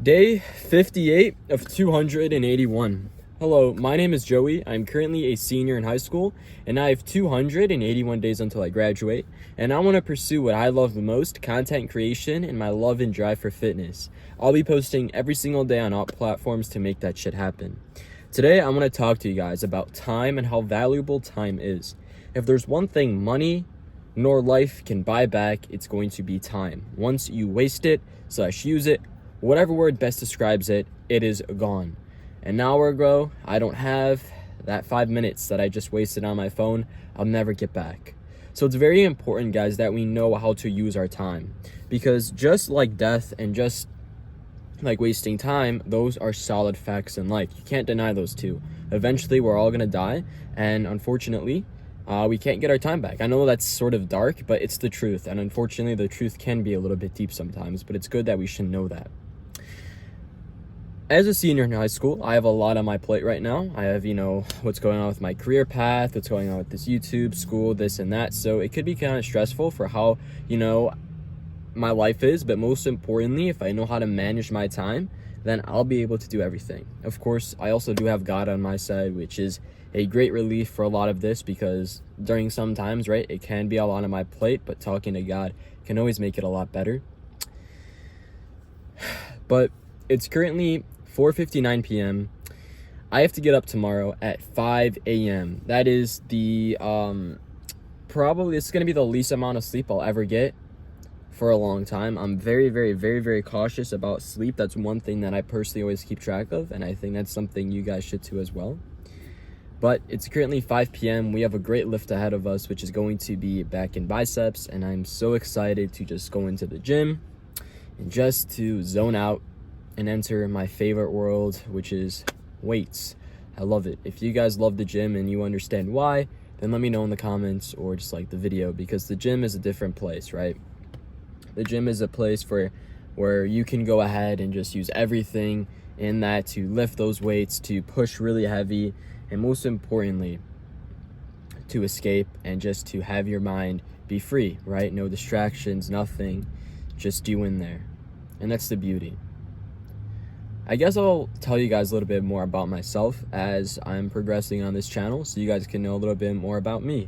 Day 58 of 281. Hello, my name is Joey. I'm currently a senior in high school, and I have 281 days until I graduate, and I want to pursue what I love the most, content creation, and my love and drive for fitness. I'll be posting every single day on all platforms to make that shit happen. Today, I want to talk to you guys about time and how valuable time is. If there's one thing money nor life can buy back, it's going to be time. Once you waste it / use it, whatever word best describes it, it is gone. An hour ago, I don't have that 5 minutes that I just wasted on my phone. I'll never get back. So it's very important, guys, that we know how to use our time, because just like death and just like wasting time, those are solid facts in life. You can't deny those two. Eventually, we're all gonna die, and unfortunately, we can't get our time back. I know that's sort of dark, but it's the truth, and unfortunately, the truth can be a little bit deep sometimes, but it's good that we should know that. As a senior in high school, I have a lot on my plate right now. I have, what's going on with my career path, what's going on with this YouTube, school, this and that. So it could be kind of stressful for how, my life is. But most importantly, if I know how to manage my time, then I'll be able to do everything. Of course, I also do have God on my side, which is a great relief for a lot of this, because during some times, right, it can be a lot on my plate, but talking to God can always make it a lot better. But it's currently 4:59 p.m. I have to get up tomorrow at 5 a.m. That is the probably it's going to be the least amount of sleep I'll ever get for a long time. I'm very, very, very, very cautious about sleep. That's one thing that I personally always keep track of, and I think that's something you guys should too as well. But it's currently 5 p.m. We have a great lift ahead of us, which is going to be back and biceps, and I'm so excited to just go into the gym and just to zone out and enter my favorite world, which is weights. I love it. If you guys love the gym and you understand why, then let me know in the comments or just like the video, because the gym is a different place, right? The gym is a place where you can go ahead and just use everything in that to lift those weights, to push really heavy, and most importantly, to escape and just to have your mind be free, right? No distractions, nothing, just you in there. And that's the beauty. I guess I'll tell you guys a little bit more about myself as I'm progressing on this channel, so you guys can know a little bit more about me.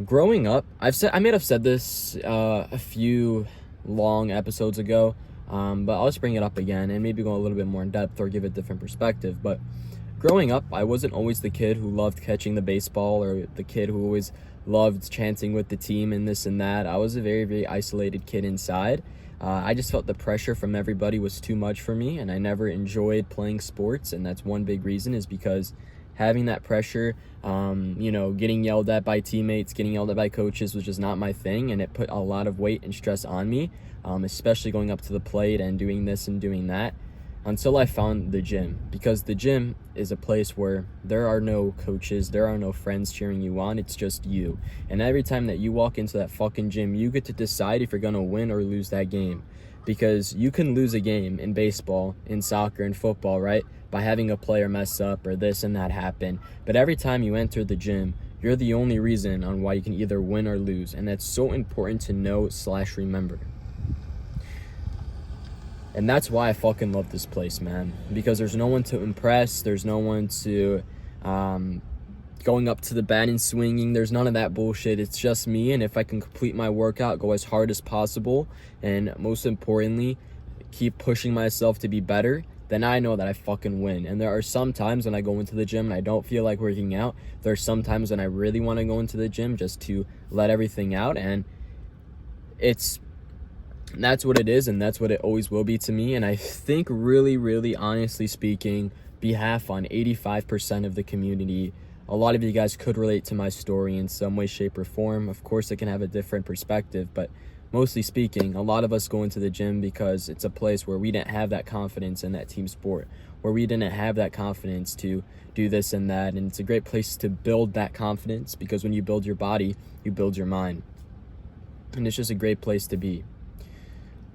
Growing up, I may have said this a few long episodes ago, but I'll just bring it up again and maybe go a little bit more in depth or give a different perspective. But growing up, I wasn't always the kid who loved catching the baseball or the kid who always loved chanting with the team and this and that. I was a very, very isolated kid inside. I just felt the pressure from everybody was too much for me, and I never enjoyed playing sports, and that's one big reason, is because having that pressure, getting yelled at by teammates, getting yelled at by coaches was just not my thing, and it put a lot of weight and stress on me, especially going up to the plate and doing this and doing that, until I found the gym, because the gym is a place where there are no coaches, there are no friends cheering you on, it's just you. And every time that you walk into that fucking gym, you get to decide if you're gonna win or lose that game. Because you can lose a game in baseball, in soccer, in football, right? By having a player mess up or this and that happen. But every time you enter the gym, you're the only reason on why you can either win or lose. And that's so important to know / remember. And that's why I fucking love this place, man. Because there's no one to impress. There's no one to going up to the bat and swinging. There's none of that bullshit. It's just me. And if I can complete my workout, go as hard as possible, and most importantly, keep pushing myself to be better, then I know that I fucking win. And there are some times when I go into the gym and I don't feel like working out. There are some times when I really want to go into the gym just to let everything out. And that's what it is, and that's what it always will be to me. And I think really, really honestly speaking, behalf on 85% of the community, a lot of you guys could relate to my story in some way, shape, or form. Of course, it can have a different perspective, but mostly speaking, a lot of us go into the gym because it's a place where we didn't have that confidence in that team sport, where we didn't have that confidence to do this and that. And it's a great place to build that confidence, because when you build your body, you build your mind. And it's just a great place to be.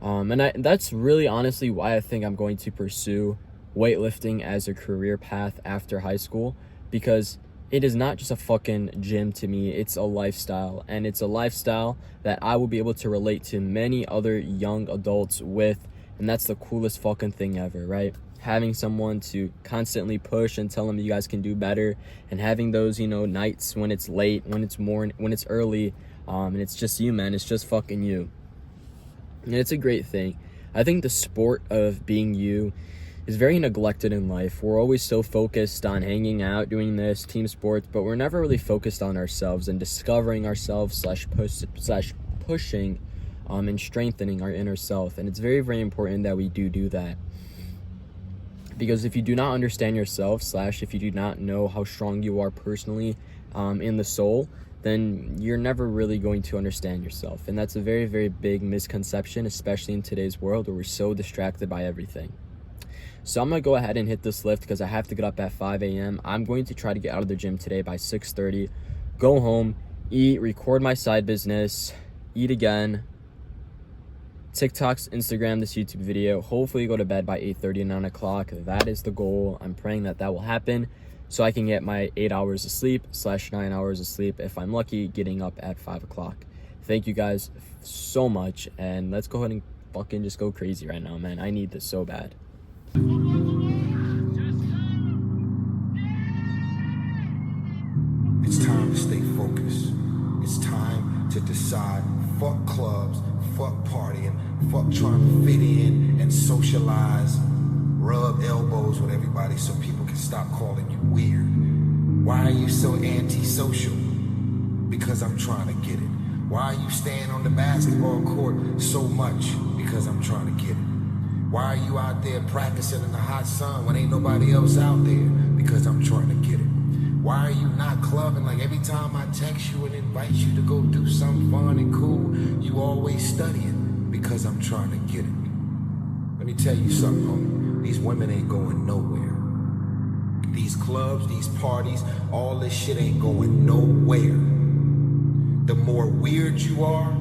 That's really honestly why I think I'm going to pursue weightlifting as a career path after high school, because it is not just a fucking gym to me, it's a lifestyle, and it's a lifestyle that I will be able to relate to many other young adults with, And that's the coolest fucking thing ever, right? Having someone to constantly push and tell them you guys can do better, and having those, nights when it's late, when it's morning, when it's early, and it's just you, man. It's just fucking you. And it's a great thing. I think the sport of being you is very neglected in life. We're always so focused on hanging out, doing this, team sports, but we're never really focused on ourselves and discovering ourselves slash pushing and strengthening our inner self. And it's very, very important that we do that. Because if you do not understand yourself, slash if you do not know how strong you are personally in the soul, then you're never really going to understand yourself. And that's a very, very big misconception, especially in today's world where we're so distracted by everything. So I'm going to go ahead and hit this lift because I have to get up at 5 a.m. I'm going to try to get out of the gym today by 6:30, go home, eat, record my side business, eat again, TikToks, Instagram, this YouTube video, hopefully go to bed by 8:30 and 9 o'clock. That is the goal. I'm praying that will happen so I can get my 8 hours of sleep / 9 hours of sleep, if I'm lucky, getting up at 5 o'clock. Thank you guys so much, and let's go ahead and fucking just go crazy right now, man. I need this so bad. It's time to stay focused. It's time to decide, fuck clubs, fuck partying, fuck trying to fit in and socialize, rub elbows with everybody so people can stop calling you weird. Why are you so antisocial? Because I'm trying to get it. Why are you staying on the basketball court so much? Because I'm trying to get it. Why are you out there practicing in the hot sun when ain't nobody else out there? Because I'm trying to get it. Why are you not clubbing? Like every time I text you and invite you to go do something fun and cool, you always studying. Because I'm trying to get it. Let me tell you something, homie. These women ain't going nowhere. These clubs, these parties, all this shit ain't going nowhere. The more weird you are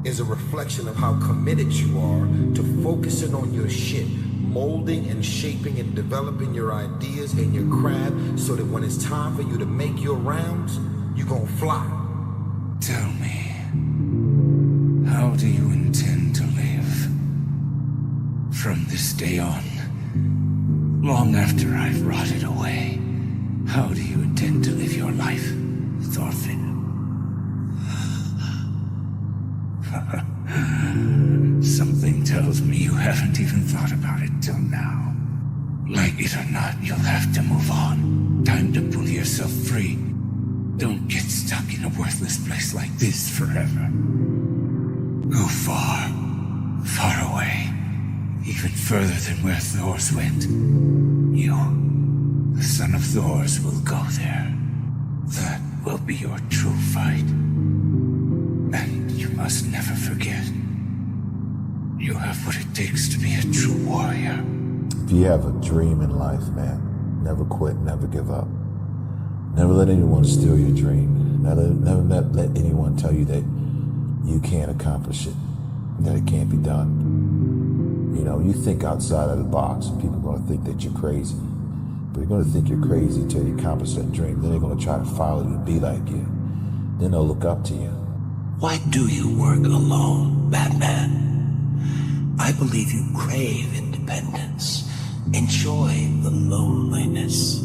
is a reflection of how committed you are to focusing on your shit, molding and shaping and developing your ideas and your craft so that when it's time for you to make your rounds, you gon' fly. Tell me, how do you intend to live from this day on? Long after I've rotted away, how do you intend to live your life, Thorfinn? Something tells me you haven't even thought about it till now. Like it or not, you'll have to move on. Time to pull yourself free. Don't get stuck in a worthless place like this forever. Go far, far away. Even further than where Thors went. You, the son of Thors, will go there. That will be your true fight. And you must never forget, you have what it takes to be a true warrior. If you have a dream in life, man, never quit, never give up. Never let anyone steal your dream. Never let anyone tell you that you can't accomplish it, that it can't be done. You think outside of the box, and people are going to think that you're crazy. But they're going to think you're crazy until you accomplish that dream. Then they're going to try to follow you, be like you. Then they'll look up to you. Why do you work alone, Batman? I believe you crave independence. Enjoy the loneliness.